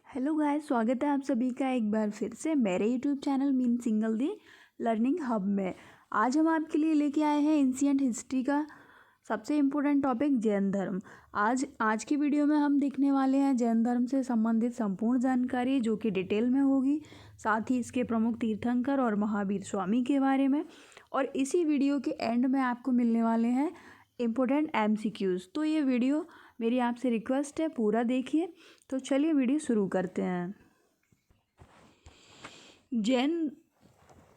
Hello guys, स्वागत है आप सभी का एक बार फिर से मेरे यूट्यूब चैनल मीन सिंगल दी लर्निंग हब में। आज हम आपके लिए लेके आए हैं एंशिएंट हिस्ट्री का सबसे इम्पोर्टेंट टॉपिक जैन धर्म। आज की वीडियो में हम देखने वाले हैं जैन धर्म से संबंधित संपूर्ण जानकारी जो कि डिटेल में होगी, साथ ही इसके प्रमुख तीर्थंकर और महावीर स्वामी के बारे में। और इसी वीडियो के एंड में आपको मिलने वाले हैं इम्पोर्टेंट MCQs। तो ये वीडियो मेरी आपसे रिक्वेस्ट है, पूरा देखिए। तो चलिए वीडियो शुरू करते हैं। जैन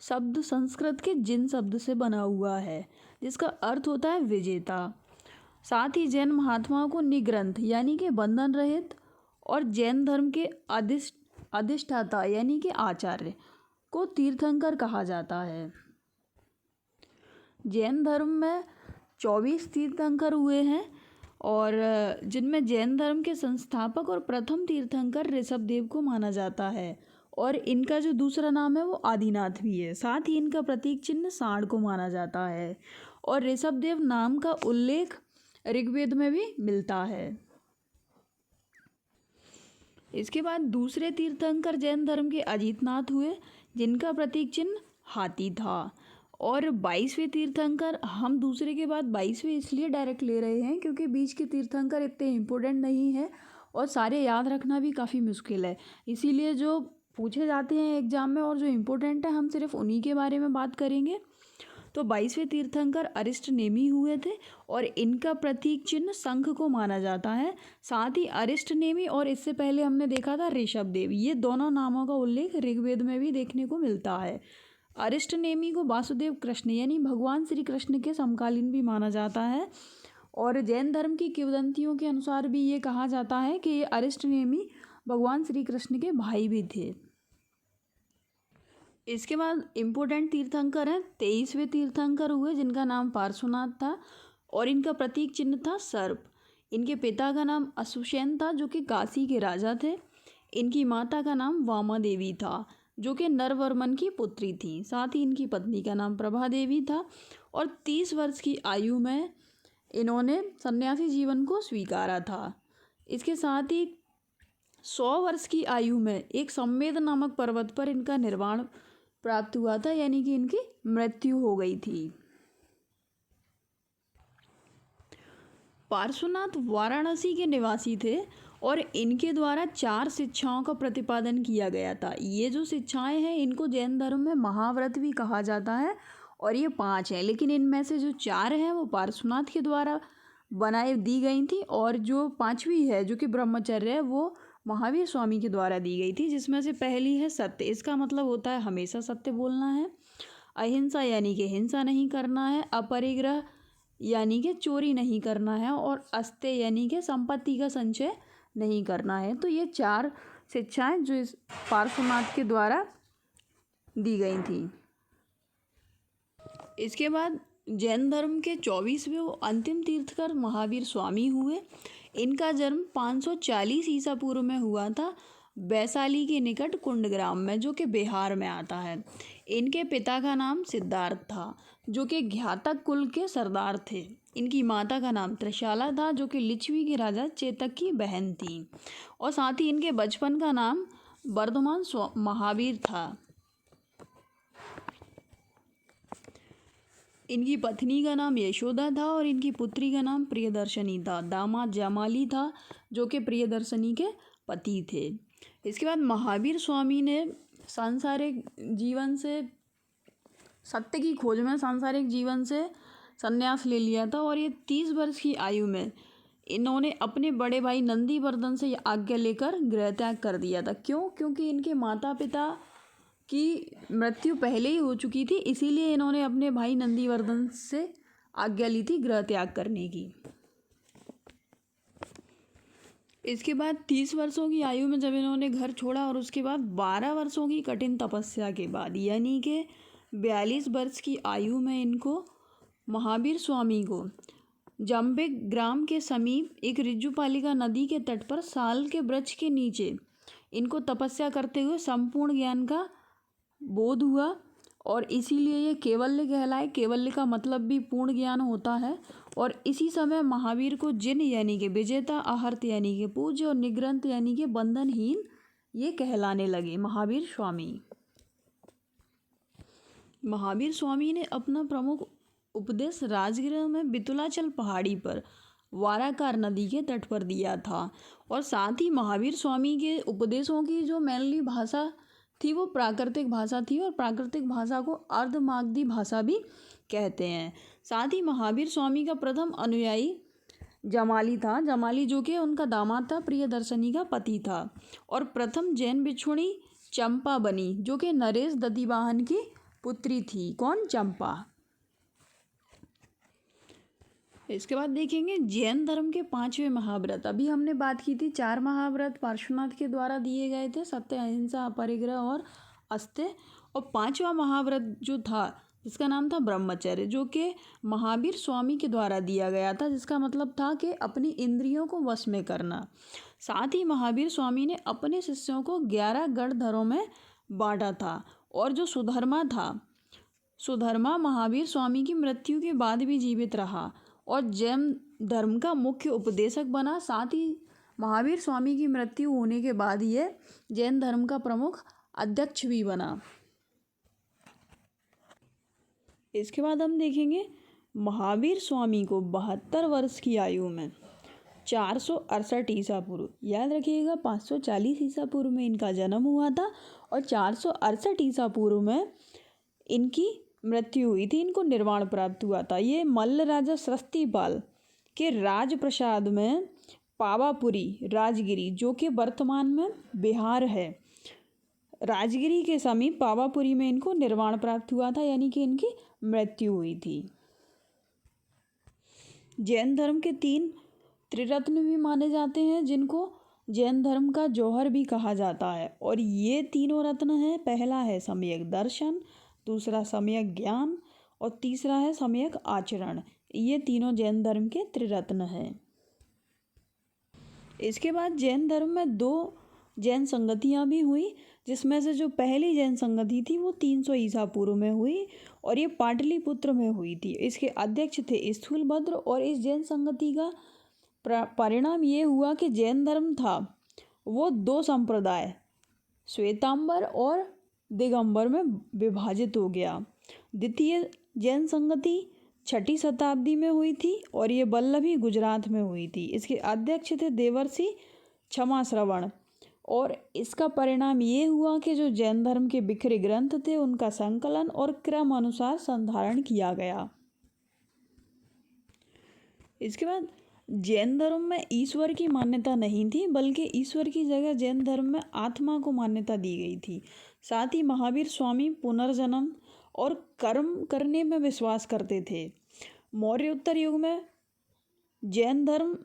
शब्द संस्कृत के जिन शब्द से बना हुआ है, जिसका अर्थ होता है विजेता। साथ ही जैन महात्माओं को निग्रंथ यानी कि बंधन रहित और जैन धर्म के अधिष्ठाता यानी कि आचार्य को तीर्थंकर कहा जाता है। जैन धर्म में 24 तीर्थंकर हुए हैं और जिनमें जैन धर्म के संस्थापक और प्रथम तीर्थंकर ऋषभदेव को माना जाता है और इनका जो दूसरा नाम है वो आदिनाथ भी है। साथ ही इनका प्रतीक चिन्ह सांड को माना जाता है और ऋषभदेव नाम का उल्लेख ऋग्वेद में भी मिलता है। इसके बाद दूसरे तीर्थंकर जैन धर्म के अजितनाथ हुए, जिनका प्रतीक चिन्ह हाथी था। और 22वें तीर्थंकर, हम दूसरे के बाद 22वें इसलिए डायरेक्ट ले रहे हैं क्योंकि बीच के तीर्थंकर इतने इम्पोर्टेंट नहीं है और सारे याद रखना भी काफ़ी मुश्किल है। इसीलिए जो पूछे जाते हैं एग्जाम में और जो इम्पोर्टेंट है हम सिर्फ उन्हीं के बारे में बात करेंगे। तो 22वें तीर्थंकर अरिष्टनेमी हुए थे और इनका प्रतीक चिन्ह शंख को माना जाता है। साथ ही अरिष्टनेमी और इससे पहले हमने देखा था ऋषभदेव, ये दोनों नामों का उल्लेख ऋग्वेद में भी देखने को मिलता है। अरिष्टनेमी को वासुदेव कृष्ण यानी भगवान श्री कृष्ण के समकालीन भी माना जाता है और जैन धर्म की किंवदंतियों के अनुसार भी ये कहा जाता है कि ये अरिष्टनेमी भगवान श्री कृष्ण के भाई भी थे। इसके बाद इम्पोर्टेंट तीर्थंकर हैं 23वें तीर्थंकर हुए, जिनका नाम पार्श्वनाथ था और इनका प्रतीक चिन्ह था सर्प। इनके पिता का नाम अश्वसेन था जो कि काशी के राजा थे। इनकी माता का नाम वामा देवी था जो कि नरवर्मन की पुत्री थी। साथ ही इनकी पत्नी का नाम प्रभा देवी था और 30 वर्ष की आयु में इन्होंने सन्यासी जीवन को स्वीकारा था। इसके साथ ही 100 वर्ष की आयु में एक सम्मेद नामक पर्वत पर इनका निर्वाण प्राप्त हुआ था, यानी कि इनकी मृत्यु हो गई थी। पार्श्वनाथ वाराणसी के निवासी थे और इनके द्वारा 4 शिक्षाओं का प्रतिपादन किया गया था। ये जो शिक्षाएं हैं इनको जैन धर्म में महाव्रत भी कहा जाता है और ये 5 हैं, लेकिन इनमें से जो 4 हैं वो पार्श्वनाथ के द्वारा दी गई थी और जो 5वीं है जो कि ब्रह्मचर्य है वो महावीर स्वामी के द्वारा दी गई थी, जिसमें से पहली है सत्य। इसका मतलब होता है हमेशा सत्य बोलना है। अहिंसा यानी कि हिंसा नहीं करना है। अपरिग्रह यानी कि चोरी नहीं करना है और अस्तेय यानी कि संपत्ति का संचय नहीं करना है। तो ये 4 शिक्षाएं जो इस पार्श्वनाथ के द्वारा दी गई थी। इसके बाद जैन धर्म के 24वें वो अंतिम तीर्थकर महावीर स्वामी हुए। इनका जन्म 540 ईसा पूर्व में हुआ था वैशाली के निकट कुंडग्राम में, जो कि बिहार में आता है। इनके पिता का नाम सिद्धार्थ था जो कि घातक कुल के सरदार थे। इनकी माता का नाम त्रिशाला था जो कि लिच्छवी के राजा चेतक की बहन थी और साथ ही इनके बचपन का नाम वर्धमान महावीर था। इनकी पत्नी का नाम यशोदा था और इनकी पुत्री का नाम प्रियदर्शनी था। दामाद जामाली था जो कि प्रियदर्शनी के पति थे। इसके बाद महावीर स्वामी ने सांसारिक जीवन से, सत्य की खोज में सांसारिक जीवन से संन्यास ले लिया था और ये 30 वर्ष की आयु में इन्होंने अपने बड़े भाई नंदीवर्धन से आज्ञा लेकर गृह त्याग कर दिया था। क्यों? क्योंकि इनके माता पिता की मृत्यु पहले ही हो चुकी थी, इसीलिए इन्होंने अपने भाई नंदीवर्धन से आज्ञा ली थी गृह त्याग करने की। इसके बाद 30 वर्षों की आयु में जब इन्होंने घर छोड़ा और उसके बाद 12 वर्षों की कठिन तपस्या के बाद यानी कि 42 वर्ष की आयु में इनको महावीर स्वामी को जम्बिक ग्राम के समीप एक ऋजुपालिका नदी के तट पर साल के वृक्ष के नीचे इनको तपस्या करते हुए संपूर्ण ज्ञान का बोध हुआ और इसीलिए ये केवल्य कहलाए। केवल्य का मतलब भी पूर्ण ज्ञान होता है। और इसी समय महावीर को जिन यानी कि विजेता, आहर्त यानी कि पूज्य और निग्रंथ यानी कि बंधनहीन ये कहलाने लगे महावीर स्वामी। महावीर स्वामी ने अपना प्रमुख उपदेश राजगृह में बितुलाचल पहाड़ी पर वाराकार नदी के तट पर दिया था। और साथ ही महावीर स्वामी के उपदेशों की जो मेनली भाषा थी वो प्राकृतिक भाषा थी, और प्राकृतिक भाषा को अर्धमागधी भाषा भी कहते हैं। साथ ही महावीर स्वामी का प्रथम अनुयायी जमाली था, जमाली जो कि उनका दामाद था, प्रियदर्शनी का पति था। और प्रथम जैन भिक्षुणी चंपा बनी, जो कि नरेश दधिवाहन की पुत्री थी। कौन? चंपा। इसके बाद देखेंगे जैन धर्म के 5वें महाव्रत। अभी हमने बात की थी 4 महाव्रत पार्श्वनाथ के द्वारा दिए गए थे, सत्य, अहिंसा, अपरिग्रह और अस्त्य। और 5वां महाव्रत जो था जिसका नाम था ब्रह्मचर्य, जो कि महावीर स्वामी के द्वारा दिया गया था, जिसका मतलब था कि अपनी इंद्रियों को वश में करना। साथ ही महावीर स्वामी ने अपने शिष्यों को 11 गणधरों में बांटा था। और जो सुधर्मा था, सुधर्मा महावीर स्वामी की मृत्यु के बाद भी जीवित रहा और जैन धर्म का मुख्य उपदेशक बना। साथ ही महावीर स्वामी की मृत्यु होने के बाद ये जैन धर्म का प्रमुख अध्यक्ष भी बना। इसके बाद हम देखेंगे महावीर स्वामी को 72 वर्ष की आयु में 468 ईसा पूर्व, याद रखिएगा 540 ईसा पूर्व में इनका जन्म हुआ था और 468 ईसा पूर्व में इनकी मृत्यु हुई थी, इनको निर्वाण प्राप्त हुआ था। ये मल्ल राजा सृष्टिपाल के राजप्रसाद में पावापुरी राजगिरी, जो कि वर्तमान में बिहार है, राजगिरी के समीप पावापुरी में इनको निर्वाण प्राप्त हुआ था, यानी कि इनकी मृत्यु हुई थी। जैन धर्म के 3 त्रिरत्न भी माने जाते हैं, जिनको जैन धर्म का जौहर भी कहा जाता है। और ये तीनों रत्न हैं, पहला है सम्यक दर्शन, दूसरा सम्यक ज्ञान और तीसरा है सम्यक आचरण। ये तीनों जैन धर्म के त्रिरत्न हैं। इसके बाद जैन धर्म में 2 जैन संगतियाँ भी हुई, जिसमें से जो पहली जैन संगति थी वो 300 ईसा पूर्व में हुई और ये पाटलिपुत्र में हुई थी। इसके अध्यक्ष थे स्थूलभद्र। और इस जैन संगति का परिणाम ये हुआ कि जैन धर्म था वो 2 संप्रदाय श्वेतांबर और दिगंबर में विभाजित हो गया। द्वितीय जैन संगति 6ठी शताब्दी में हुई थी और ये वल्लभी गुजरात में हुई थी। इसके अध्यक्ष थे देवर्षि क्षमा श्रवण। और इसका परिणाम ये हुआ कि जो जैन धर्म के बिखरे ग्रंथ थे उनका संकलन और क्रम अनुसार संधारण किया गया। इसके बाद जैन धर्म में ईश्वर की मान्यता नहीं थी, बल्कि ईश्वर की जगह जैन धर्म में आत्मा को मान्यता दी गई थी। साथ ही महावीर स्वामी पुनर्जन्म और कर्म करने में विश्वास करते थे। मौर्य उत्तर युग में जैन धर्म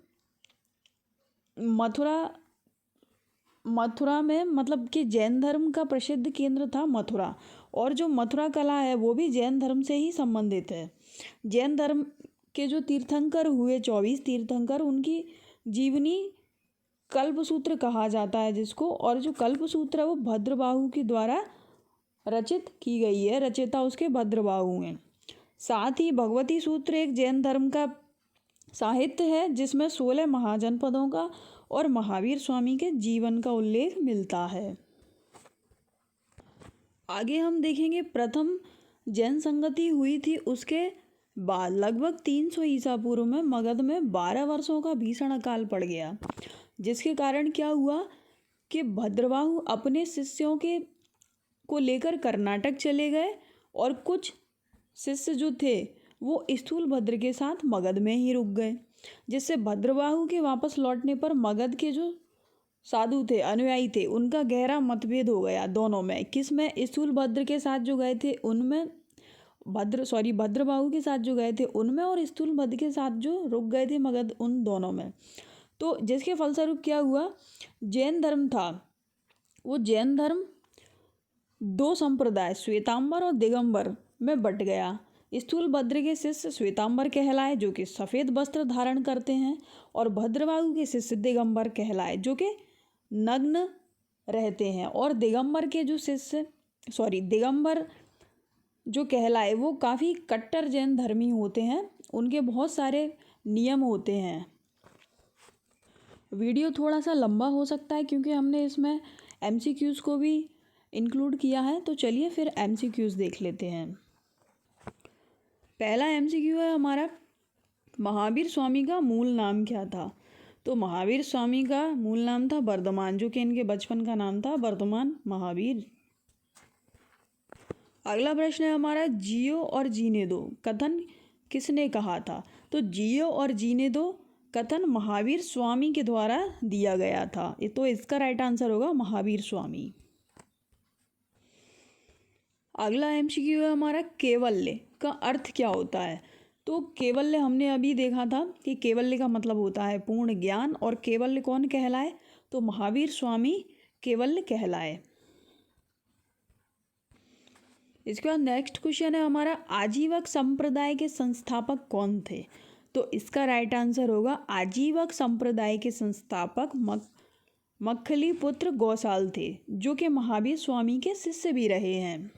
मथुरा में, मतलब कि जैन धर्म का प्रसिद्ध केंद्र था मथुरा, और जो मथुरा कला है वो भी जैन धर्म से ही संबंधित है। जैन धर्म के जो तीर्थंकर हुए 24 तीर्थंकर, उनकी जीवनी कल्पसूत्र कहा जाता है जिसको, और जो कल्पसूत्र है वो भद्रबाहु के द्वारा रचित की गई है, रचयिता उसके भद्रबाहु हैं। साथ ही भगवती सूत्र एक जैन धर्म का साहित्य है जिसमें 16 महाजनपदों का और महावीर स्वामी के जीवन का उल्लेख मिलता है। आगे हम देखेंगे प्रथम जैन संगति हुई थी उसके बाद लगभग 300 ईसा पूर्व में मगध में 12 वर्षों का भीषण अकाल पड़ गया, जिसके कारण क्या हुआ कि भद्रबाहु अपने शिष्यों को लेकर कर्नाटक चले गए और कुछ शिष्य जो थे वो स्थूलभद्र के साथ मगध में ही रुक गए, जिससे भद्रबाहु के वापस लौटने पर मगध के जो साधु थे, अनुयायी थे, उनका गहरा मतभेद हो गया दोनों में। किस में? स्थूलभद्र के साथ जो गए थे उनमें, भद्रबाहु के साथ जो गए थे उनमें, और स्थूलभद्र के साथ जो रुक गए थे मगध, उन दोनों में। तो जिसके फलस्वरूप क्या हुआ, जैन धर्म था वो जैन धर्म 2 संप्रदाय श्वेतांबर और दिगंबर में बट गया। स्थूलभद्र के शिष्य श्वेतांबर कहलाए जो कि सफ़ेद वस्त्र धारण करते हैं, और भद्रबाहु के शिष्य दिगंबर कहलाए जो कि नग्न रहते हैं। और दिगंबर जो कहलाए वो काफ़ी कट्टर जैन धर्मी होते हैं, उनके बहुत सारे नियम होते हैं। वीडियो थोड़ा सा लंबा हो सकता है क्योंकि हमने इसमें एमसीक्यूज़ को भी इंक्लूड किया है। तो चलिए फिर एमसीक्यूज़ देख लेते हैं। पहला एमसीक्यू है हमारा, महावीर स्वामी का मूल नाम क्या था। तो महावीर स्वामी का मूल नाम था वर्धमान, जो कि इनके बचपन का नाम था वर्धमान महावीर। अगला प्रश्न है हमारा, जियो और जीने दो कथन किसने कहा था। तो जियो और जीने दो कथन महावीर स्वामी के द्वारा दिया गया था। तो इसका राइट आंसर होगा महावीर स्वामी। अगला एमसीक्यू है हमारा, केवल्य का अर्थ क्या होता है। तो केवल्य हमने अभी देखा था कि केवल्य का मतलब होता है पूर्ण ज्ञान, और केवल्य कौन कहलाए, तो महावीर स्वामी केवल्य कहलाए। इसके बाद नेक्स्ट क्वेश्चन है हमारा, आजीवक संप्रदाय के संस्थापक कौन थे। तो इसका राइट आंसर होगा आजीवक संप्रदाय के संस्थापक मक्खली पुत्र गौसाल थे, जो कि महावीर स्वामी के शिष्य भी रहे हैं।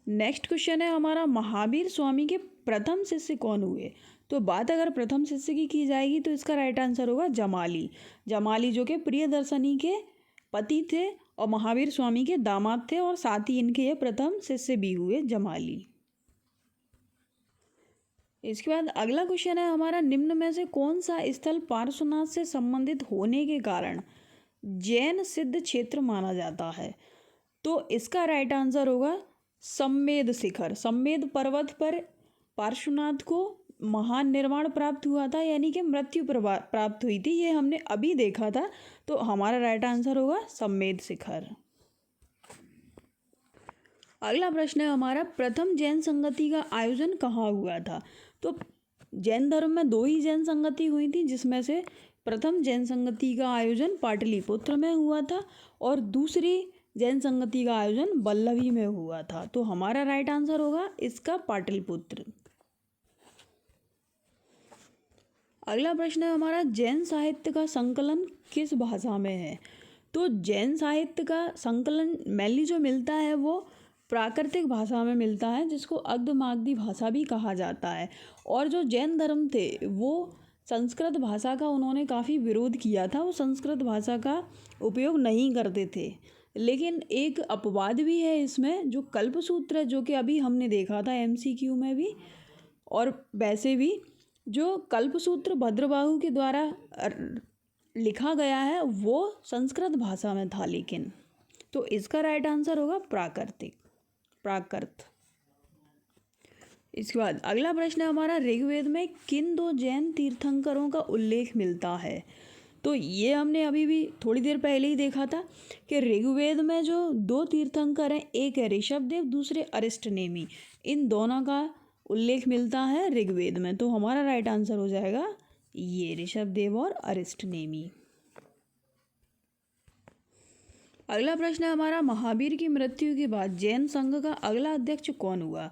नेक्स्ट क्वेश्चन है हमारा, महावीर स्वामी के प्रथम शिष्य कौन हुए। तो बात अगर प्रथम शिष्य की जाएगी तो इसका राइट आंसर होगा जमाली। जमाली जो कि प्रियदर्शनी के पति थे और महावीर स्वामी के दामाद थे, और साथ ही इनके ये प्रथम शिष्य भी हुए जमाली। इसके बाद अगला क्वेश्चन है हमारा, निम्न में से कौन सा स्थल पार्श्वनाथ से संबंधित होने के कारण जैन सिद्ध क्षेत्र माना जाता है। तो इसका राइट आंसर होगा सम्मेद शिखर। सम्मेद पर्वत पर पार्श्वनाथ को महान निर्वाण प्राप्त हुआ था, यानी कि मृत्यु प्राप्त हुई थी, ये हमने अभी देखा था। तो हमारा राइट आंसर होगा सम्मेद शिखर। अगला प्रश्न है हमारा, प्रथम जैन संगति का आयोजन कहाँ हुआ था। तो जैन धर्म में 2 ही जैन संगति हुई थी, जिसमें से प्रथम जैन संगति का आयोजन पाटलिपुत्र में हुआ था और दूसरी जैन संगति का आयोजन वल्लभी में हुआ था। तो हमारा राइट आंसर होगा इसका पाटलिपुत्र। अगला प्रश्न है हमारा, जैन साहित्य का संकलन किस भाषा में है। तो जैन साहित्य का संकलन मेनली जो मिलता है वो प्राकृतिक भाषा में मिलता है, जिसको अग्धमागधी भाषा भी कहा जाता है। और जो जैन धर्म थे वो संस्कृत भाषा का उन्होंने काफ़ी विरोध किया था, वो संस्कृत भाषा का उपयोग नहीं करते थे। लेकिन एक अपवाद भी है इसमें, जो कल्पसूत्र है, जो कि अभी हमने देखा था एमसीक्यू में भी, और वैसे भी जो कल्पसूत्र भद्रबाहु के द्वारा लिखा गया है वो संस्कृत भाषा में था। लेकिन तो इसका राइट आंसर होगा प्राकृत। इसके बाद अगला प्रश्न है हमारा, ऋग्वेद में किन 2 जैन तीर्थंकरों का उल्लेख मिलता है। तो ये हमने अभी भी थोड़ी देर पहले ही देखा था कि ऋग्वेद में जो 2 तीर्थंकर हैं, एक है ऋषभदेव, दूसरे अरिष्टनेमी, इन दोनों का उल्लेख मिलता है ऋग्वेद में। तो हमारा राइट आंसर हो जाएगा ये ऋषभदेव और अरिष्टनेमी। अगला प्रश्न है हमारा, महावीर की मृत्यु के बाद जैन संघ का अगला अध्यक्ष कौन हुआ।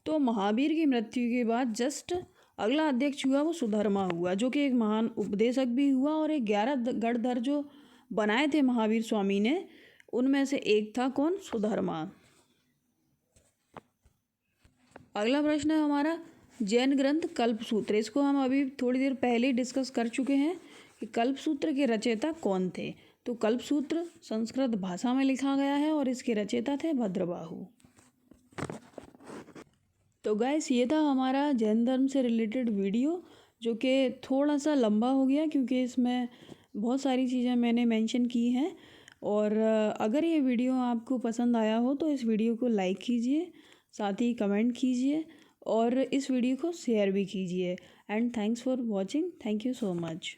तो महावीर की मृत्यु के बाद जस्ट अगला अध्यक्ष हुआ वो सुधर्मा हुआ, जो कि एक महान उपदेशक भी हुआ, और 11 गणधर जो बनाए थे महावीर स्वामी ने, उनमें से एक था कौन, सुधर्मा। अगला प्रश्न है हमारा, जैन ग्रंथ कल्पसूत्र, इसको हम अभी थोड़ी देर पहले डिस्कस कर चुके हैं कि कल्पसूत्र के रचयिता कौन थे। तो कल्पसूत्र संस्कृत भाषा में लिखा गया है और इसके रचयिता थे भद्रबाहु। तो गाइस, ये था हमारा जैन धर्म से रिलेटेड वीडियो, जो कि थोड़ा सा लंबा हो गया क्योंकि इसमें बहुत सारी चीज़ें मैंने मेंशन की हैं। और अगर ये वीडियो आपको पसंद आया हो तो इस वीडियो को लाइक कीजिए, साथ ही कमेंट कीजिए और इस वीडियो को शेयर भी कीजिए। And thanks for watching. Thank you so much.